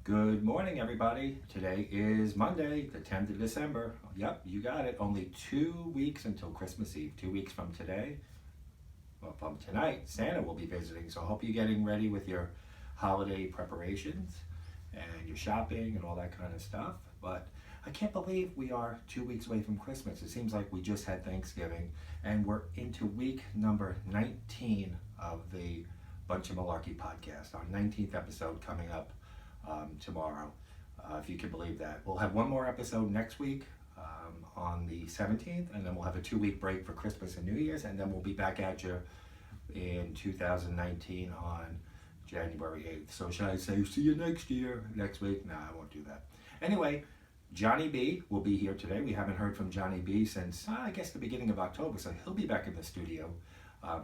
Good morning, everybody. Today is Monday, the 10th of December. Yep, you got it. Only 2 weeks until Christmas Eve. 2 weeks from today, well, from tonight, Santa will be visiting. So I hope you're getting ready with your holiday preparations and your shopping and all that kind of stuff. But I can't believe we are 2 weeks away from Christmas. It seems like we just had Thanksgiving and we're into week number 19 of the Bunch of Malarkey podcast. Our 19th episode coming up tomorrow, if you can believe that. We'll have one more episode next week on the 17th, and then we'll have a 2-week break for Christmas and New Year's, and then we'll be back at you in 2019 on January 8th. So should I say see you next week? No, I won't do that. Anyway, Johnny B will be here today. We haven't heard from Johnny B since, I guess, the beginning of October, so he'll be back in the studio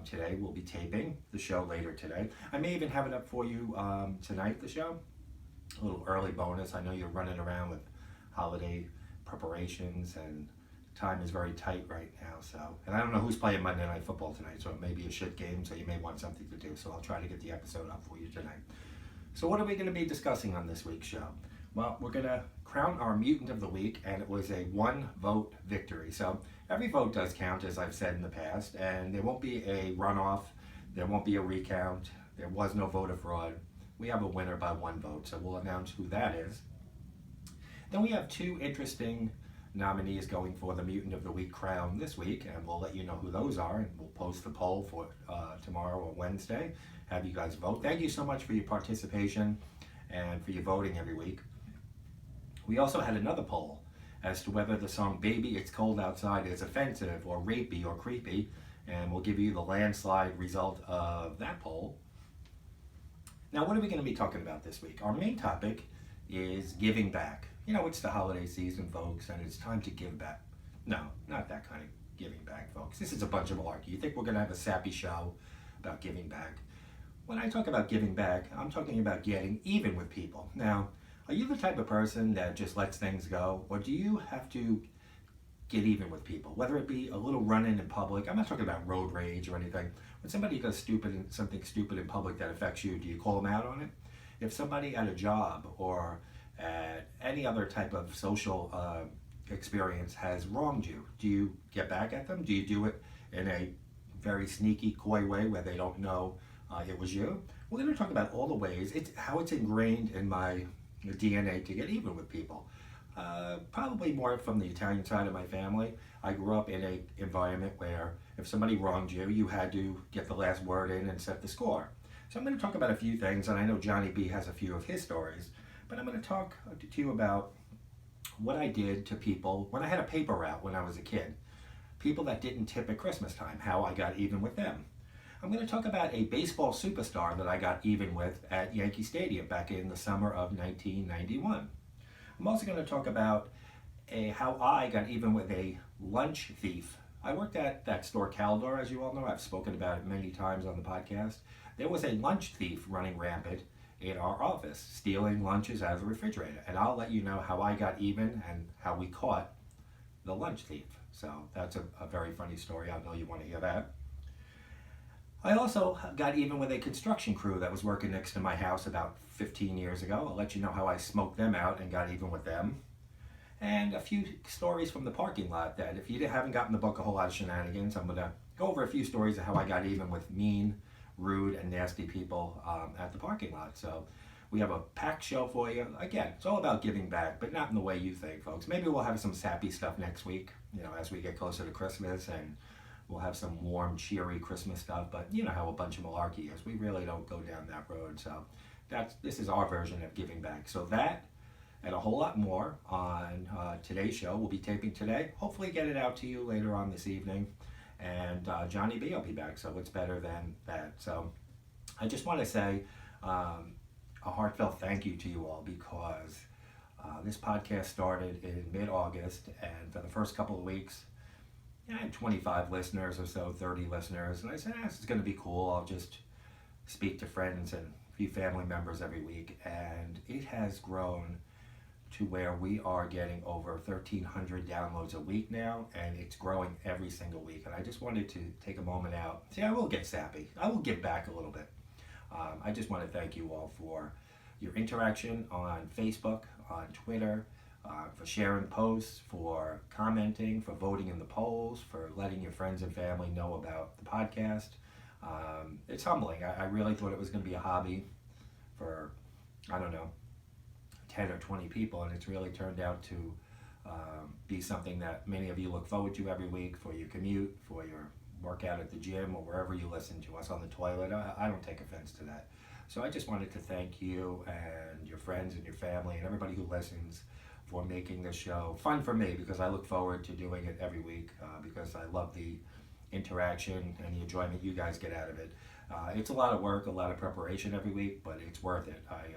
today. We'll be taping the show later today. I may even have it up for you tonight, the show. A little early bonus. I know you're running around with holiday preparations and time is very tight right now. So, and I don't know who's playing Monday Night Football tonight, so it may be a shit game, so you may want something to do. So I'll try to get the episode up for you tonight. So what are we going to be discussing on this week's show? Well, we're going to crown our Mutant of the Week, and it was a 1-vote victory. So every vote does count, as I've said in the past, and there won't be a runoff, there won't be a recount, there was no voter fraud. We have a winner by 1 vote, so we'll announce who that is. Then we have 2 interesting nominees going for the Mutant of the Week crown this week, and we'll let you know who those are, and we'll post the poll for tomorrow or Wednesday. Have you guys vote. Thank you so much for your participation and for your voting every week. We also had another poll as to whether the song Baby It's Cold Outside is offensive or rapey or creepy, and we'll give you the landslide result of that poll. Now, what are we going to be talking about this week? Our main topic is giving back. You know, it's the holiday season, folks, and it's time to give back. No, not that kind of giving back, folks. This is a bunch of malarkey. You think we're going to have a sappy show about giving back? When I talk about giving back, I'm talking about getting even with people. Now, are you the type of person that just lets things go, or do you have to get even with people, whether it be a little run-in in public? I'm not talking about road rage or anything. When somebody does something stupid in public that affects you, do you call them out on it? If somebody at a job or at any other type of social experience has wronged you, do you get back at them? Do you do it in a very sneaky, coy way where they don't know it was you? We're going to talk about all the ways, how it's ingrained in my DNA to get even with people. Probably more from the Italian side of my family. I grew up in an environment where if somebody wronged you, you had to get the last word in and set the score. So I'm going to talk about a few things, and I know Johnny B has a few of his stories, but I'm going to talk to you about what I did to people when I had a paper route when I was a kid. People that didn't tip at Christmas time, how I got even with them. I'm going to talk about a baseball superstar that I got even with at Yankee Stadium back in the summer of 1991. I'm also going to talk about how I got even with a lunch thief. I worked at that store Caldor, as you all know. I've spoken about it many times on the podcast. There was a lunch thief running rampant in our office, stealing lunches out of the refrigerator. And I'll let you know how I got even and how we caught the lunch thief. So that's a very funny story. I know you want to hear that. I also got even with a construction crew that was working next to my house about 15 years ago. I'll let you know how I smoked them out and got even with them. And a few stories from the parking lot that if you haven't gotten the book A Whole Lot of Shenanigans, I'm going to go over a few stories of how I got even with mean, rude, and nasty people at the parking lot. So we have a packed show for you. Again, it's all about giving back, but not in the way you think, folks. Maybe we'll have some sappy stuff next week, you know, as we get closer to Christmas, and we'll have some warm, cheery Christmas stuff, but you know how a bunch of malarkey is. We really don't go down that road. So this is our version of giving back. So that and a whole lot more on today's show. We'll be taping today. Hopefully get it out to you later on this evening. And Johnny B will be back, so it's better than that. So I just want to say a heartfelt thank you to you all, because this podcast started in mid-August, and for the first couple of weeks, I had 25 listeners or so, 30 listeners, and I said, this is going to be cool. I'll just speak to friends and a few family members every week, and it has grown to where we are getting over 1,300 downloads a week now, and it's growing every single week. And I just wanted to take a moment out. See, I will get sappy. I will give back a little bit. I just want to thank you all for your interaction on Facebook, on Twitter, for sharing posts, for commenting, for voting in the polls, for letting your friends and family know about the podcast. It's humbling. I really thought it was going to be a hobby for, I don't know, 10 or 20 people, and it's really turned out to be something that many of you look forward to every week for your commute, for your workout at the gym, or wherever you listen to us on the toilet. I don't take offense to that. So I just wanted to thank you and your friends and your family and everybody who listens for making this show fun for me, because I look forward to doing it every week because I love the interaction and the enjoyment you guys get out of it. It's a lot of work, a lot of preparation every week, but it's worth it. I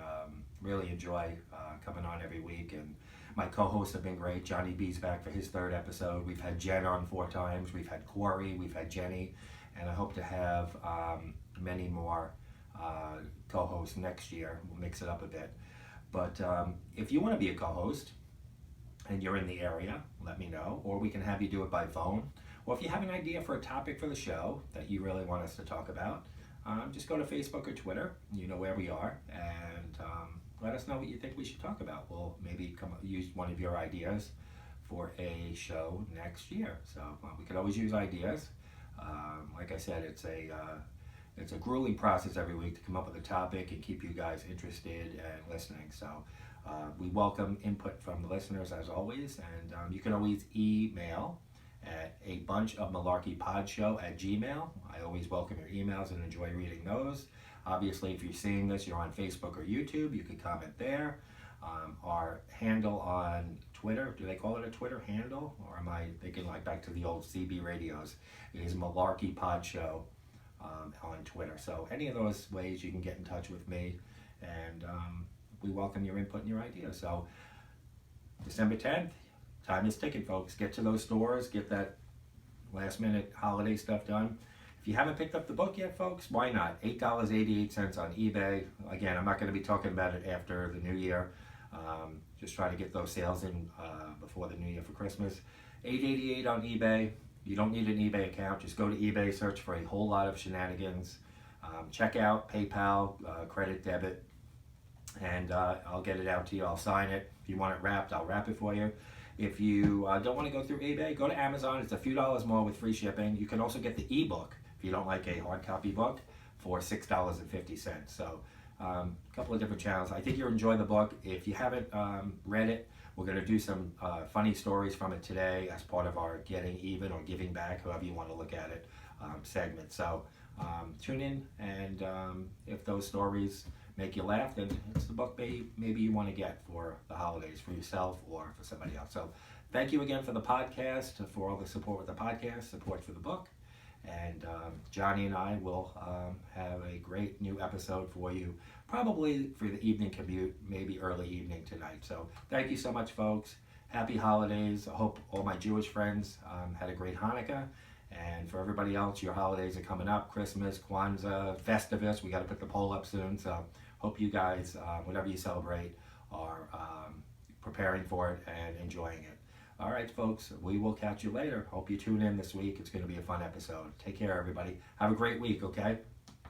really enjoy coming on every week, and my co-hosts have been great. Johnny B's back for his 3rd episode. We've had Jen on 4 times. We've had Corey. We've had Jenny, and I hope to have many more co-hosts next year. We'll mix it up a bit. But if you want to be a co-host and you're in the area, let me know, or we can have you do it by phone. Or if you have an idea for a topic for the show that you really want us to talk about, just go to Facebook or Twitter. You know where we are, and let us know what you think we should talk about. We'll maybe use one of your ideas for a show next year. So we could always use ideas. Like I said, it's a grueling process every week to come up with a topic and keep you guys interested and listening. So we welcome input from the listeners as always, and you can always email at a bunch of Malarkey pod show at Gmail. I always welcome your emails and enjoy reading those. Obviously, if you're seeing this, you're on Facebook or YouTube, you can comment there. Our handle on Twitter, do they call it a Twitter handle? Or am I thinking like back to the old CB radios? It is Malarkey pod show on Twitter. So any of those ways you can get in touch with me, and we welcome your input and your ideas. So December 10th, time is ticking, folks. Get to those stores, get that last minute holiday stuff done. If you haven't picked up the book yet, folks, why not? $8.88 on eBay. Again, I'm not going to be talking about it after the new year. Just try to get those sales in before the new year for Christmas. $8.88 on eBay. You don't need an eBay account. Just go to eBay, search for A Whole Lot of Shenanigans. Check out PayPal, credit, debit, and I'll get it out to you. I'll sign it. If you want it wrapped, I'll wrap it for you. If you don't want to go through eBay, go to Amazon. It's a few dollars more with free shipping. You can also get the ebook if you don't like a hard copy book for $6.50. So a couple of different channels. I think you'll enjoy the book. If you haven't read it, we're going to do some funny stories from it today as part of our Getting Even or Giving Back, however you want to look at it, segment. So tune in, and if those stories make you laugh, then it's the book maybe you want to get for the holidays for yourself or for somebody else. So thank you again for the podcast, for all the support with the podcast, support for the book. And Johnny and I will have a great new episode for you, probably for the evening commute, maybe early evening tonight. So thank you so much, folks. Happy holidays. I hope all my Jewish friends had a great Hanukkah. And for everybody else, your holidays are coming up. Christmas, Kwanzaa, Festivus. We got to put the poll up soon. So hope you guys, whatever you celebrate, are preparing for it and enjoying it. All right, folks, we will catch you later. Hope you tune in this week. It's going to be a fun episode. Take care, everybody. Have a great week, okay?